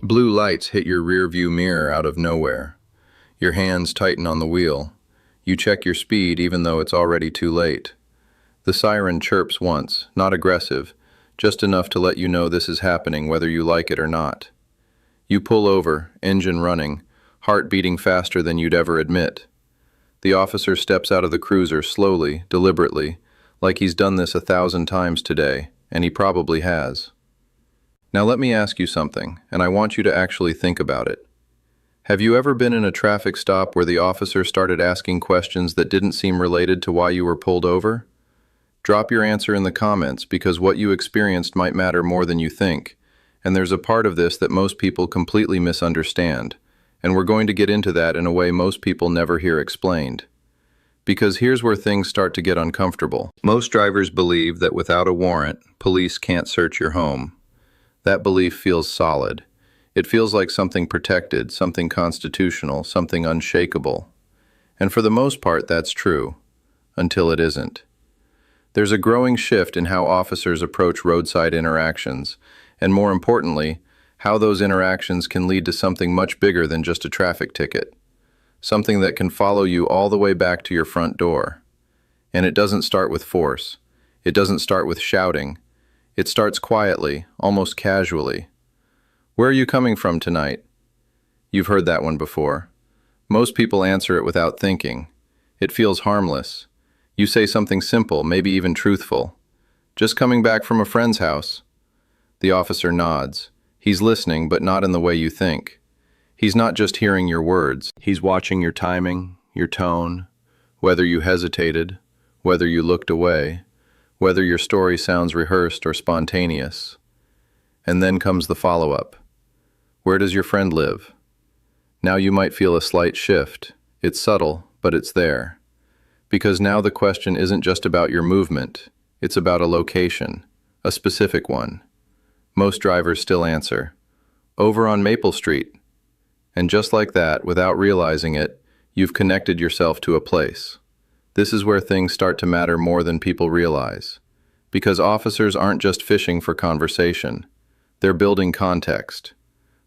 Blue lights hit your rearview mirror out of nowhere. Your hands tighten on the wheel. You check your speed even though it's already too late. The siren chirps once, not aggressive, just enough to let you know this is happening whether you like it or not. You pull over, engine running, heart beating faster than you'd ever admit. The officer steps out of the cruiser slowly, deliberately, like he's done this 1,000 times today, and he probably has. Now let me ask you something, and I want you to actually think about it. Have you ever been in a traffic stop where the officer started asking questions that didn't seem related to why you were pulled over? Drop your answer in the comments because what you experienced might matter more than you think, and there's a part of this that most people completely misunderstand, and we're going to get into that in a way most people never hear explained. Because here's where things start to get uncomfortable. Most drivers believe that without a warrant, police can't search your home. That belief feels solid. It feels like something protected, something constitutional, something unshakable. And for the most part, that's true, until it isn't. There's a growing shift in how officers approach roadside interactions, and more importantly, how those interactions can lead to something much bigger than just a traffic ticket. Something that can follow you all the way back to your front door. And it doesn't start with force. It doesn't start with shouting. It starts quietly, almost casually. "Where are you coming from tonight?" You've heard that one before. Most people answer it without thinking. It feels harmless. You say something simple, maybe even truthful. "Just coming back from a friend's house." The officer nods. He's listening, but not in the way you think. He's not just hearing your words. He's watching your timing, your tone, whether you hesitated, whether you looked away, whether your story sounds rehearsed or spontaneous. And then comes the follow-up. "Where does your friend live?" Now you might feel a slight shift. It's subtle, but it's there. Because now the question isn't just about your movement, it's about a location, a specific one. Most drivers still answer, "Over on Maple Street." And just like that, without realizing it, you've connected yourself to a place. This is where things start to matter more than people realize. Because officers aren't just fishing for conversation. They're building context.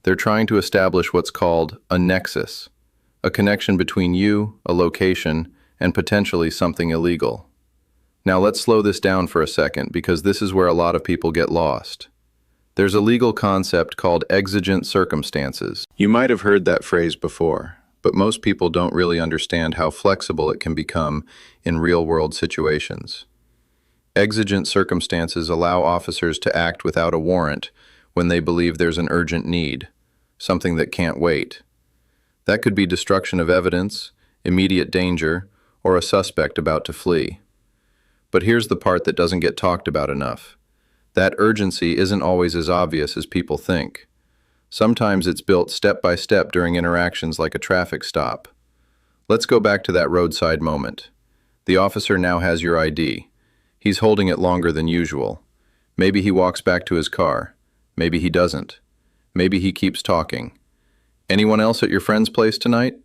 They're trying to establish what's called a nexus, a connection between you, a location, and potentially something illegal. Now let's slow this down for a second because this is where a lot of people get lost. There's a legal concept called exigent circumstances. You might have heard that phrase before, but most people don't really understand how flexible it can become in real-world situations. Exigent circumstances allow officers to act without a warrant when they believe there's an urgent need, something that can't wait. That could be destruction of evidence, immediate danger, or a suspect about to flee. But here's the part that doesn't get talked about enough. That urgency isn't always as obvious as people think. Sometimes it's built step by step during interactions like a traffic stop. Let's go back to that roadside moment. The officer now has your ID. He's holding it longer than usual. Maybe he walks back to his car. Maybe he doesn't. Maybe he keeps talking. "Anyone else at your friend's place tonight?"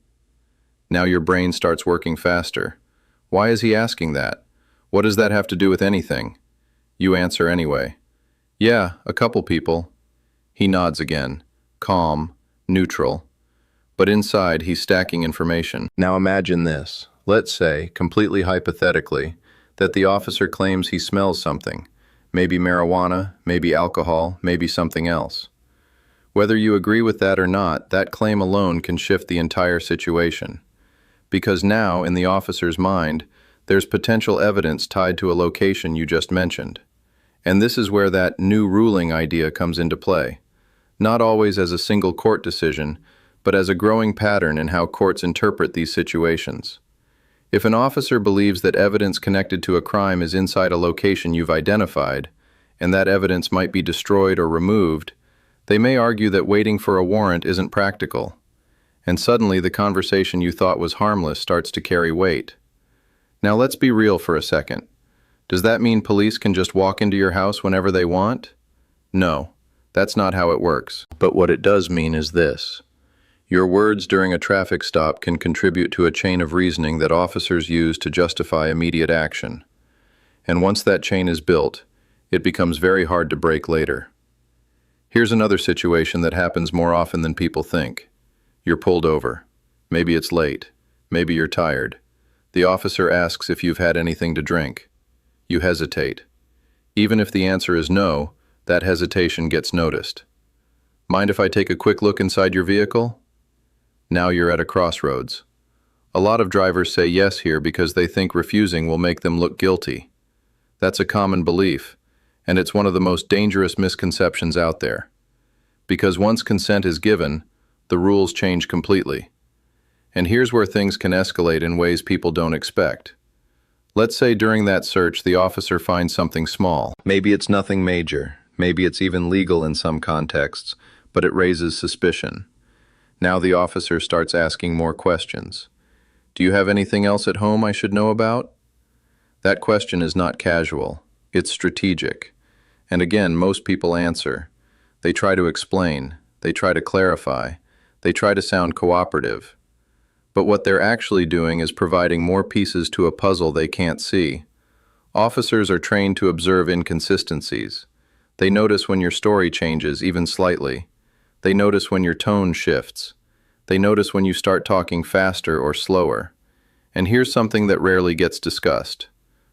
Now your brain starts working faster. Why is he asking that? What does that have to do with anything? You answer anyway. "Yeah, a couple people." He nods again, calm, neutral. But inside, he's stacking information. Now imagine this. Let's say, completely hypothetically, that the officer claims he smells something. Maybe marijuana, maybe alcohol, maybe something else. Whether you agree with that or not, that claim alone can shift the entire situation. Because now, in the officer's mind, there's potential evidence tied to a location you just mentioned. And this is where that new ruling idea comes into play. Not always as a single court decision, but as a growing pattern in how courts interpret these situations. If an officer believes that evidence connected to a crime is inside a location you've identified, and that evidence might be destroyed or removed, they may argue that waiting for a warrant isn't practical. And suddenly the conversation you thought was harmless starts to carry weight. Now let's be real for a second. Does that mean police can just walk into your house whenever they want? No, that's not how it works. But what it does mean is this. Your words during a traffic stop can contribute to a chain of reasoning that officers use to justify immediate action. And once that chain is built, it becomes very hard to break later. Here's another situation that happens more often than people think. You're pulled over. Maybe it's late. Maybe you're tired. The officer asks if you've had anything to drink. You hesitate. Even if the answer is no, that hesitation gets noticed. Mind if I take a quick look inside your vehicle? Now you're at a crossroads. A lot of drivers say yes here because they think refusing will make them look guilty. That's a common belief, and it's one of the most dangerous misconceptions out there. Because once consent is given, the rules change completely. And here's where things can escalate in ways people don't expect. Let's say during that search the officer finds something small. Maybe it's nothing major. Maybe it's even legal in some contexts, but it raises suspicion. Now the officer starts asking more questions. Do you have anything else at home I should know about? That question is not casual. It's strategic. And again, most people answer. They try to explain. They try to clarify. They try to sound cooperative. But what they're actually doing is providing more pieces to a puzzle they can't see. Officers are trained to observe inconsistencies. They notice when your story changes, even slightly. They notice when your tone shifts. They notice when you start talking faster or slower. And here's something that rarely gets discussed.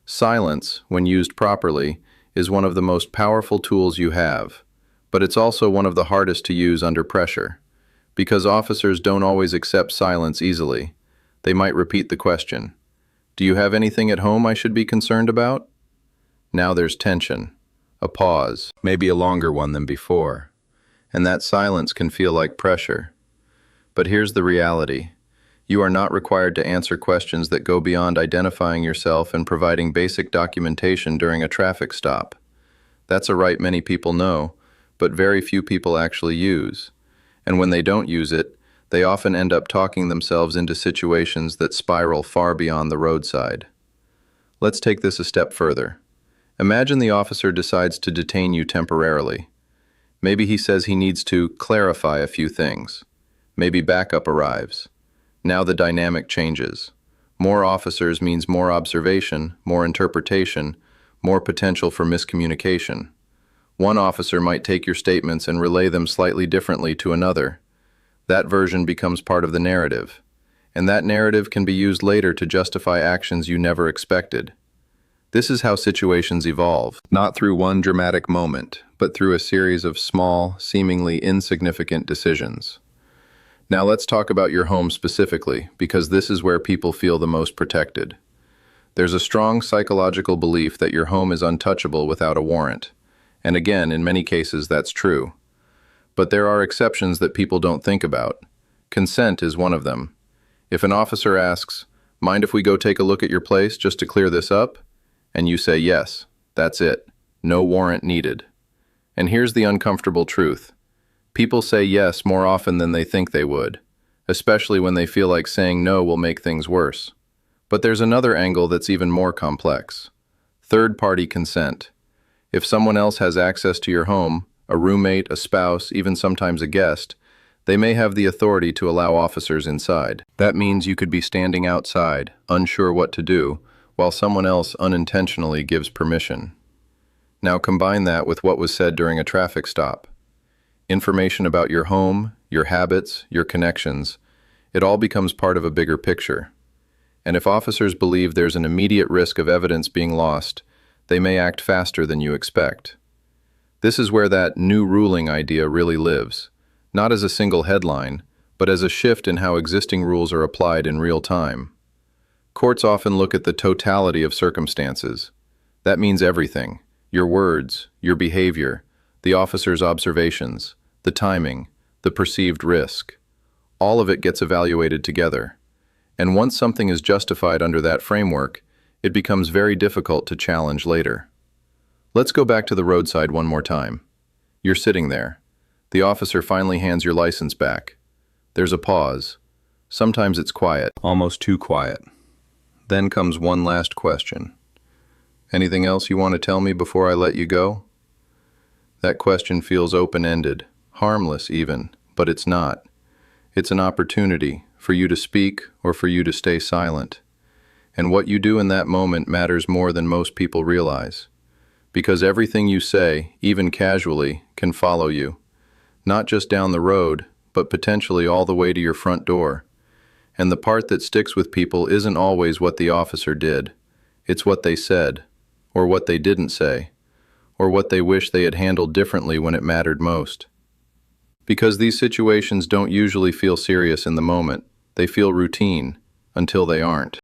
Silence, when used properly, is one of the most powerful tools you have, but it's also one of the hardest to use under pressure. Because officers don't always accept silence easily. They might repeat the question. Do you have anything at home I should be concerned about? Now there's tension, a pause, maybe a longer one than before. And that silence can feel like pressure. But here's the reality. You are not required to answer questions that go beyond identifying yourself and providing basic documentation during a traffic stop. That's a right many people know, but very few people actually use. And when they don't use it, they often end up talking themselves into situations that spiral far beyond the roadside. Let's take this a step further. Imagine the officer decides to detain you temporarily. Maybe he says he needs to clarify a few things. Maybe backup arrives. Now the dynamic changes. More officers means more observation, more interpretation, more potential for miscommunication. One officer might take your statements and relay them slightly differently to another. That version becomes part of the narrative, and that narrative can be used later to justify actions you never expected. This is how situations evolve, not through one dramatic moment, but through a series of small, seemingly insignificant decisions. Now let's talk about your home specifically, because this is where people feel the most protected. There's a strong psychological belief that your home is untouchable without a warrant. And again, in many cases, that's true. But there are exceptions that people don't think about. Consent is one of them. If an officer asks, "Mind if we go take a look at your place just to clear this up?" and you say yes, that's it. No warrant needed. And here's the uncomfortable truth. People say yes more often than they think they would, especially when they feel like saying no will make things worse. But there's another angle that's even more complex. Third-party consent. If someone else has access to your home, a roommate, a spouse, even sometimes a guest, they may have the authority to allow officers inside. That means you could be standing outside, unsure what to do, while someone else unintentionally gives permission. Now combine that with what was said during a traffic stop. Information about your home, your habits, your connections, it all becomes part of a bigger picture. And if officers believe there's an immediate risk of evidence being lost, they may act faster than you expect. This is where that new ruling idea really lives, not as a single headline, but as a shift in how existing rules are applied in real time. Courts often look at the totality of circumstances. That means everything: your words, your behavior, the officer's observations, the timing, the perceived risk. All of it gets evaluated together. And once something is justified under that framework, it becomes very difficult to challenge later. Let's go back to the roadside one more time. You're sitting there. The officer finally hands your license back. There's a pause. Sometimes it's quiet, almost too quiet. Then comes one last question. Anything else you want to tell me before I let you go? That question feels open-ended, harmless even, but it's not. It's an opportunity for you to speak or for you to stay silent. And what you do in that moment matters more than most people realize. Because everything you say, even casually, can follow you. not just down the road, but potentially all the way to your front door. And the part that sticks with people isn't always what the officer did. It's what they said, or what they didn't say, or what they wish they had handled differently when it mattered most. Because these situations don't usually feel serious in the moment, they feel routine, until they aren't.